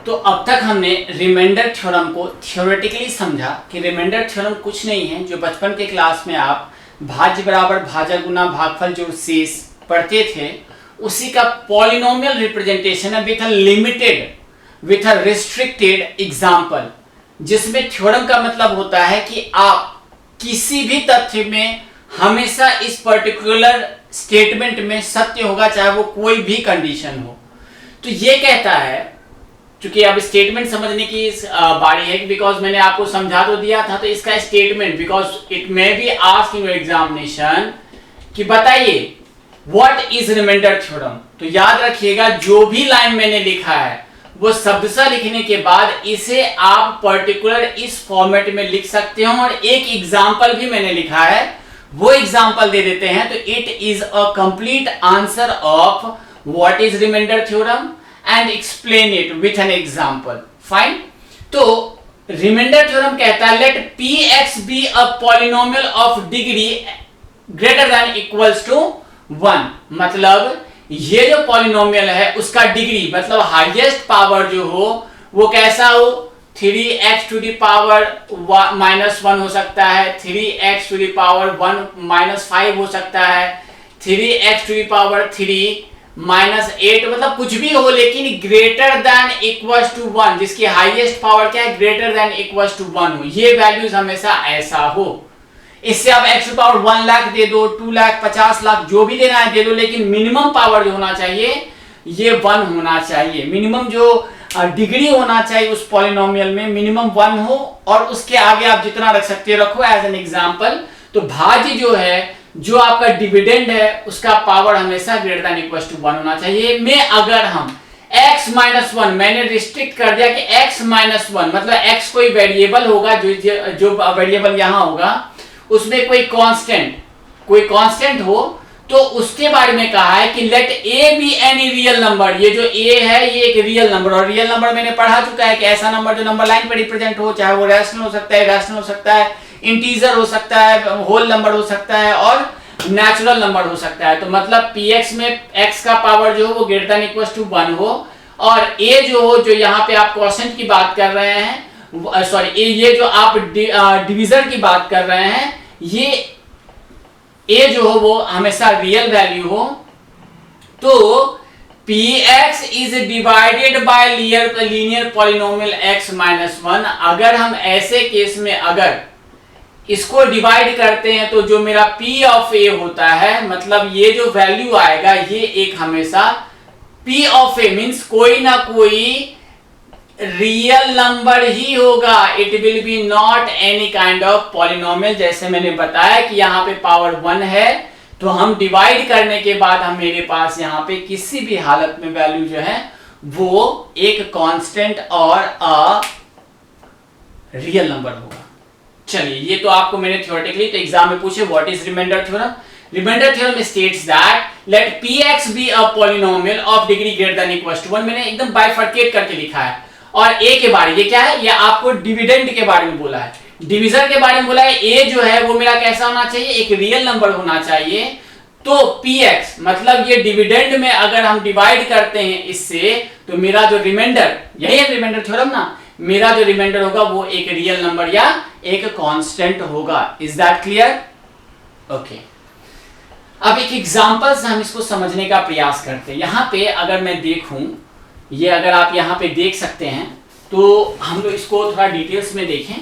तो अब तक हमने रिमाइंडर थ्योरम को थ्योरेटिकली समझा कि रिमाइंडर थ्योरम कुछ नहीं है जो बचपन के क्लास में आप भाज्य बराबर भाजा गुना भागफल जोड़ शेष पढ़ते थे, उसी का पॉलिनोमियल रिप्रेजेंटेशन है विथ अ रिस्ट्रिक्टेड एग्जाम्पल, जिसमें थ्योरम का मतलब होता है कि आप किसी भी तथ्य में हमेशा इस पर्टिकुलर स्टेटमेंट में सत्य होगा, चाहे वो कोई भी कंडीशन हो। तो ये कहता है, क्योंकि अब स्टेटमेंट समझने की बारी है, बिकॉज मैंने आपको समझा तो दिया था, तो इसका statement, because it may be asked in your examination कि बताइए व्हाट इज रिमाइंडर थ्योरम। तो याद रखिएगा जो भी लाइन मैंने लिखा है वो शब्दशः लिखने के बाद इसे आप पर्टिकुलर इस फॉर्मेट में लिख सकते हो, और एक एग्जाम्पल भी मैंने लिखा है, वो एग्जाम्पल दे देते हैं। तो it is a complete answer of what is remainder theorem and explain it with an example. Fine. तो रिमाइंडर थ्योरम कहता है let P X be a polynomial of degree greater than equals to 1। मतलब ये जो polynomial है उसका degree मतलब highest power जो हो वो कैसा हो, 3x टू द पावर -1 हो सकता है, 3x टू द पावर 1-5 हो सकता है, 3x टू द पावर 3 -8, मतलब कुछ भी हो लेकिन ग्रेटर देन इक्वल्स टू 1, जिसकी हाईएस्ट पावर क्या है, ग्रेटर देन इक्वल्स टू 1 हो। ये वैल्यूज हमेशा ऐसा हो। इससे आप x पावर 1 लाख दे दो, 2 लाख, 50 लाख, जो भी देना है दे दो, लेकिन मिनिमम पावर जो होना चाहिए ये 1 होना चाहिए। मिनिमम जो डिग्री होना चाहिए उस पॉलिनोमियल में मिनिमम 1 हो, और उसके आगे आप जितना रख सकते हो रखो एज एन एग्जांपल। तो भाज्य जो है, जो आपका डिविडेंड है, उसका पावर हमेशा ग्रेटर देन इक्वल टू 1 होना चाहिए। में अगर हम x-1 मैंने रिस्ट्रिक्ट कर दिया कि x-1 मतलब x कोई वेरिएबल होगा, जो वेरिएबल यहां होगा उसमें कोई कांस्टेंट हो, तो उसके बारे में कहा है कि let a be any real number. ये जो a है ये एक रियल नंबर, और रियल नंबर मैंने पढ़ा चुका है कि ऐसा नंबर जो नंबर लाइन पे रिप्रेजेंट हो, चाहे वो रैशनल हो सकता है, इरैशनल हो सकता है, इंटीजर हो सकता है, होल नंबर हो सकता है, और नेचुरल नंबर हो सकता है। तो मतलब px में x का पावर जो हो वो ग्रेटर देन इक्वल टू 1 हो, और a जो हो, जो यहाँ पे आप क्वोशेंट की बात कर रहे हैं, सॉरी ये जो आप डिवीजर की बात कर रहे हैं, ये a जो हो वो हमेशा रियल वैल्यू हो। तो px is divided by linear polynomial x-1। अगर हम ऐसे केस में अगर इसको डिवाइड करते हैं तो जो मेरा p ऑफ a होता है, मतलब ये जो वैल्यू आएगा ये एक हमेशा p ऑफ a मीन्स कोई ना कोई रियल नंबर ही होगा। It will be not any kind of polynomial. जैसे मैंने बताया कि यहाँ पे पावर 1 है, तो हम डिवाइड करने के बाद हम मेरे पास यहाँ पे किसी भी हालत में वैल्यू जो है वो एक कांस्टेंट और अ रियल नंबर होगा। चलिए, ये तो आपको मैंने थ्योरेटिकली तो एग्जाम में पूछे what is remainder theorem. Remainder theorem states that let px be a polynomial of degree greater than equal to 1। मैंने एकदम बाइफर्केट करके लिखा है। और a के बारे ये क्या है, ये आपको डिविडेंड के बारे में बोला है, डिवीजर के बारे में बोला है। a जो है वो मेरा कैसा होना चाहिए, एक रियल नंबर होना चाहिए। तो px मतलब ये डिविडेंड में अगर हम डिवाइड करते हैं इससे, तो मेरा जो रिमाइंडर, यही है रिमाइंडर थ्योरम ना, मेरा जो रिमाइंडर होगा वो एक रियल नंबर या एक कांस्टेंट होगा। Is that clear? ओके। अब एक एग्जांपल से हम इसको समझने का प्रयास करते हैं। यहाँ पे अगर मैं देखूं, ये अगर आप यहाँ पे देख सकते हैं, तो हम लोग इसको थोड़ा डिटेल्स में देखें।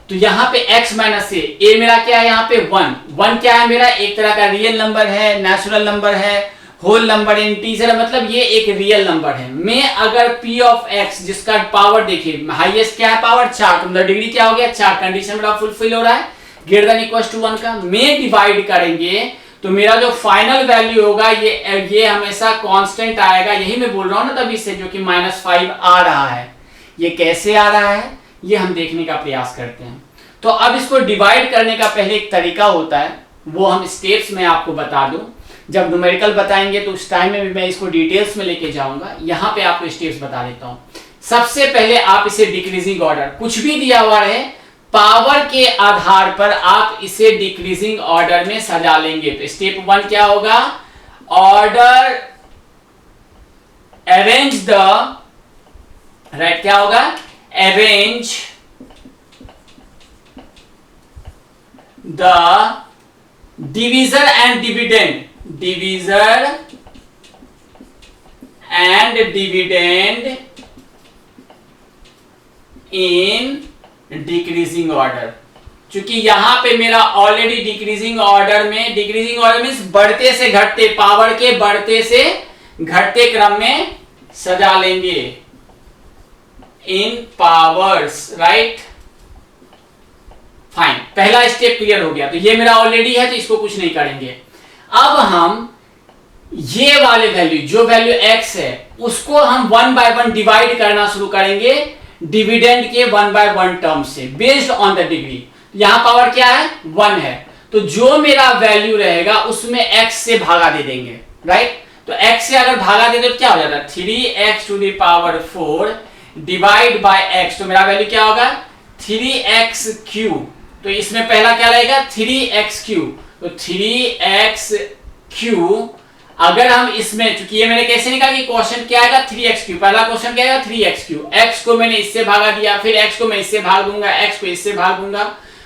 तो यहाँ पे x माइनस a मेरा क्या है, यहाँ पे 1 क्या है, मेरा एक तरह का रियल नंबर है, नेचुरल नंबर है, होल नंबर, इंटीजर है, मतलब ये एक रियल नंबर है। मैं अगर p ऑफ x जिसका पावर देखिए हाईएस्ट क्या है, पावर 4, तो मतलब डिग्री क्या हो गया 4, कंडीशन मेरा फुलफिल हो रहा है ग्रेटर देन इक्वल टू 1 का। मैं डिवाइड करेंगे तो मेरा जो फाइनल वैल्यू होगा ये हमेशा कांस्टेंट आएगा। यही मैं बोल रहा हूं ना तभी से, जो कि -5 आ रहा है। ये कैसे आ रहा है ये हम देखने का प्रयास करते हैं। तो अब इसको डिवाइड करने का पहले एक तरीका होता है, वो हम स्टेप्स में आपको बता दूं। जब न्यूमेरिकल बताएंगे तो उस टाइम में भी मैं इसको डिटेल्स में लेके जाऊंगा। यहाँ पे आपको स्टेप्स बता देता हूँ। सबसे पहले आप इसे डिक्रीजिंग ऑर्डर, कुछ भी दिया हुआ रहे, पावर के आधार पर आप इसे डिक्रीजिंग ऑर्डर में सजा लेंगे। तो स्टेप 1 क्या होगा, ऑर्डर अरेंज द राइट, क्या होगा, arrange the divisor and dividend, divisor and dividend in decreasing order. क्योंकि यहां पे मेरा ऑलरेडी डिक्रीजिंग ऑर्डर मीन्स बढ़ते से घटते, पावर के बढ़ते से घटते क्रम में सजा लेंगे, इन पावर्स, राइट। फाइन, पहला स्टेप क्लियर हो गया। तो ये मेरा ऑलरेडी है तो इसको कुछ नहीं करेंगे। अब हम ये वाले वैल्यू, जो वैल्यू x है, उसको हम 1 by 1 डिवाइड करना शुरू करेंगे डिविडेंड के 1 by 1 टर्म से, बेस्ड ऑन द डिग्री। यहां पावर क्या है, 1 है, तो जो मेरा वैल्यू रहेगा उसमें x से भागा दे देंगे, राइट। तो x से अगर भागा दे तो क्या हो जाता है, 3x to the power 4 divide by x, तो मेरा वैल्यू क्या होगा, 3x क्यूब। तो इसमें पहला क्या रहेगा, 3x क्यूब, तो 3x क्यूब। अगर हम इसमें, चूंकि ये मैंने कैसे निकाला कि क्वेश्चन क्या आएगा, 3x क्यूब, पहला क्वेश्चन क्या आएगा, 3x क्यूब। x को मैंने इससे भागा दिया, फिर x को मैं इससे भाग दूंगा, x को इससे भाग दूंगा,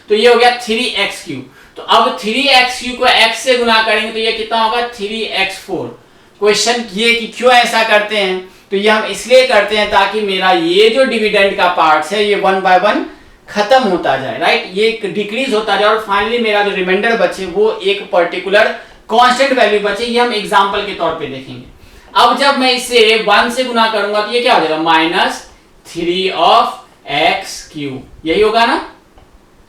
तो ये हो गया 3x क्यूब। तो अब 3x क्यूब को x से गुना करेंगे तो ये कितना होगा, 3x4। क्वेश्चन ये कि क्यों ऐसा करते हैं, तो ये हम इसलिए करते हैं ताकि मेरा ये जो डिविडेंड का पार्ट है ये 1 by 1 खत्म होता जाए, राइट, ये डिक्रीज होता जाए और फाइनली मेरा जो रिमाइंडर बचे वो एक पर्टिकुलर कांस्टेंट वैल्यू बचे। ये हम एग्जांपल के तौर पे देखेंगे। अब जब मैं इसे 1 से गुना करूंगा तो ये क्या हो जाएगा, -3 ऑफ x क्यूब, यही होगा ना,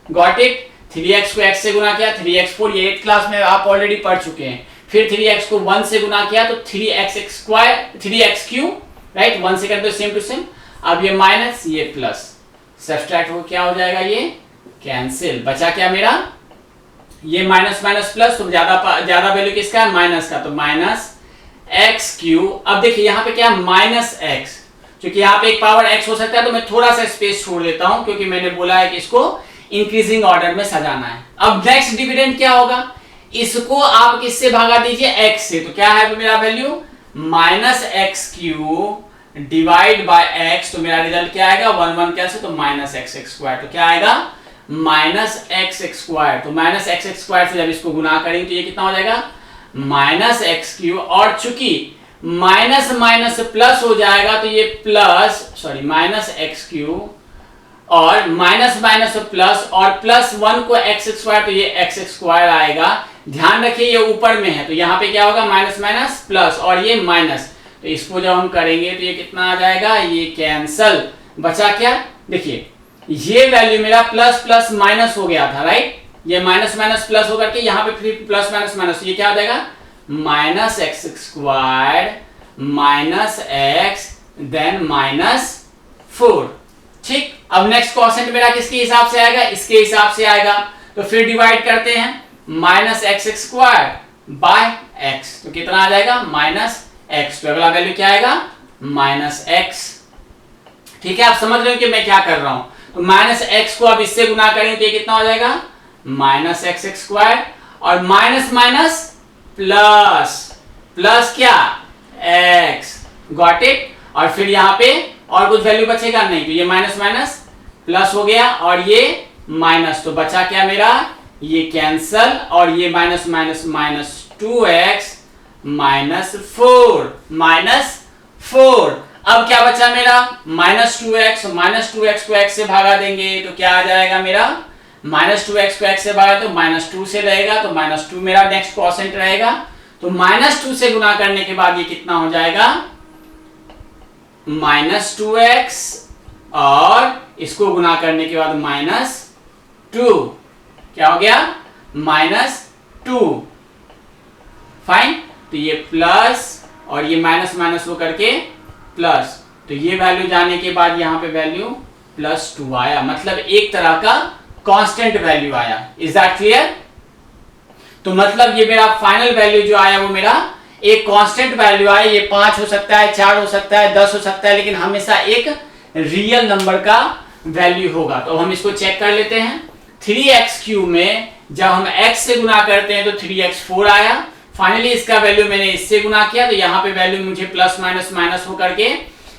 गॉट इट। 3x को x से गुना किया, 3x4, ये 8th क्लास में आप ऑलरेडी पढ़ चुके हैं। फिर 3x को 1 से गुना किया तो 3x क्यूब, राइट, 1 से करते सेम टू सेम। अब ये माइनस, ये प्लस, सब्सट्रैक्ट हो क्या हो जाएगा, ये कैंसिल, बचा क्या मेरा, ये माइनस माइनस प्लस, तो ज्यादा वैल्यू किसका है, माइनस का, तो -x क्यूब। अब देखिए यहाँ पे क्या है, -x, क्योंकि यहाँ पे एक पावर x हो सकता है तो मैं थोड़ा सा स्पेस छोड़ देता हूं, क्योंकि मैंने बोला है कि इसको इंक्रीजिंग ऑर्डर में सजाना है। अब नेक्स्ट डिविडेंड क्या होगा, इसको आप किससे भागा दीजिए, x से, तो क्या है मेरा value, -x cube divide by x, तो मेरा रिजल्ट क्या आएगा, 1 1 कैसे, तो -x स्क्वायर, तो क्या आएगा, -x स्क्वायर। तो -x स्क्वायर से जब इसको गुना करेंगे तो ये कितना हो जाएगा, -x क्यूब, और चूंकि माइनस माइनस प्लस हो जाएगा तो ये प्लस, सॉरी, -x क्यूब और माइनस माइनस प्लस और +1 को x स्क्वायर, तो ये x स्क्वायर आएगा। ध्यान रखिए ये ऊपर में है तो यहाँ पे क्या होगा, माइनस माइनस प्लस और ये माइनस, तो इसको जब हम करेंगे तो ये कितना आ जाएगा, ये कैंसल, बचा क्या, देखिए ये वैल्यू मेरा प्लस प्लस माइनस हो गया था, राइट, ये माइनस माइनस प्लस होकर के यहाँ पे फिर प्लस माइनस माइनस, ये क्या हो जाएगा, -x स्क्वायर -x देन -4। ठीक, अब नेक्स्ट क्वेश्चन मेरा किसके हिसाब से आएगा, इसके हिसाब से आएगा, तो फिर डिवाइड करते हैं, -x स्क्वायर बाय x, तो कितना आ जाएगा, -x, तो अगला वैल्यू क्या आएगा, -x। ठीक है, आप समझ रहे हो कि मैं क्या कर रहा हूं, तो -x को अब इससे गुना करेंगे तो ये कितना हो जाएगा, -x स्क्वायर और माइनस माइनस प्लस, प्लस क्या, x, गॉट इट। और फिर यहाँ पे और कुछ वैल्यू बचेगा नहीं, तो ये माइनस माइनस प्लस हो गया और ये माइनस, तो बचा क्या मेरा, ये कैंसल और ये माइनस माइनस माइनस 2x -4। अब क्या बचा मेरा, -2x, -2x को x से भागा देंगे तो क्या आ जाएगा मेरा, -2x को x से भागा तो -2 से रहेगा, तो -2 मेरा नेक्स्ट क्वोशिएंट रहेगा। तो -2 से गुना करने के बाद ये कितना हो जाएगा, -2x और इसको गुना करने के बाद -2, क्या हो गया, -2। फाइन, तो ये प्लस और ये माइनस माइनस हो करके प्लस, तो ये वैल्यू जाने के बाद यहाँ पे वैल्यू +2 आया, मतलब एक तरह का कांस्टेंट वैल्यू आया। Is that clear? तो मतलब ये मेरा फाइनल वैल्यू जो आया वो मेरा एक कांस्टेंट वैल्यू आया, ये 5 हो सकता है, 4 हो सकता है, 10 हो सकता है, लेकिन हमेशा एक रियल नंबर का वैल्यू होगा। तो हम इसको चेक कर लेते हैं। 3x³ में जब हम x से गुना करते हैं तो 3x4 आया। फाइनली इसका वैल्यू मैंने इससे गुना किया तो यहाँ पे वैल्यू मुझे प्लस माइनस माइनस होकर के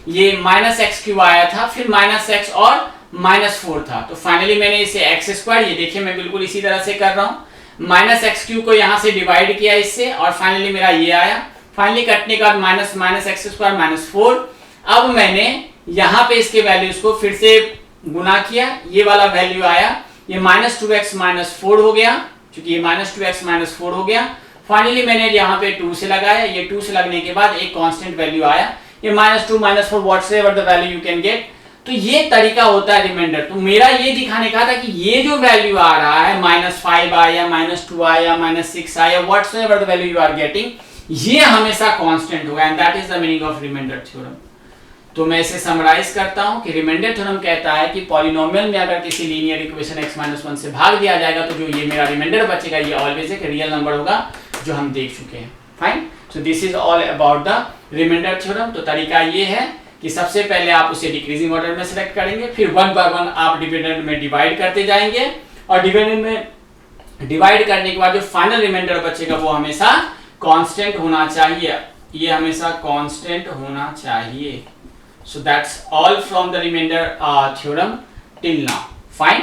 ये माइनस एक्स क्यूब आया था, फिर माइनस एक्स और माइनस 4 था, तो फाइनली मैंने इसे एक्स स्क्वायर, ये देखिए मैं बिल्कुल इसी तरह से कर रहा हूं, माइनस एक्स क्यूब को यहां से डिवाइड किया इससे और फाइनली मेरा ये आया। फाइनली कटने के बाद minus minus x square minus 4। अब मैंने यहाँ पे इसके वैल्यूज को फिर से गुना किया, ये वाला वैल्यू आया, ये माइनस 2x माइनस 4 हो गया, क्योंकि ये माइनस 2x माइनस 4 हो गया। फाइनली मैंने यहाँ पे 2 से लगाया, ये 2 से लगने के बाद एक कांस्टेंट वैल्यू आया, ये minus 2 minus 4 whatever the value you can get. तो ये तरीका होता है रिमाइंडर। तो मेरा ये दिखाने का था कि ये जो वैल्यू आ रहा है माइनस 5 आया, माइनस 2 आया, माइनस 6 आया, whatever the value you are getting, ये हमेशा कांस्टेंट होगा, and that is the meaning of remainder theorem. तो मैं इसे समराइज करता हूं कि रिमाइंडर थ्योरम कहता है कि पॉलिनोमियल में अगर किसी लीनियर इक्वेशन x-1 से भाग दिया जाएगा तो जो ये मेरा रिमाइंडर बचेगा ये ऑलवेज एक रियल नंबर होगा, जो हम देख चुके हैं। Fine, so this is all about the remainder theorem. तो तरीका ये है कि सबसे पहले आप उसे डिक्रीजिंग ऑर्डर में सिलेक्ट करेंगे, फिर वन बाय वन आप डिविडेंड में डिवाइड करते जाएंगे, और डिविडेंड में डिवाइड करने के बाद जो फाइनल रिमाइंडर बचेगा वो हमेशा कांस्टेंट होना चाहिए, ये हमेशा कांस्टेंट होना चाहिए। So that's all from the remainder theorem till now. Fine.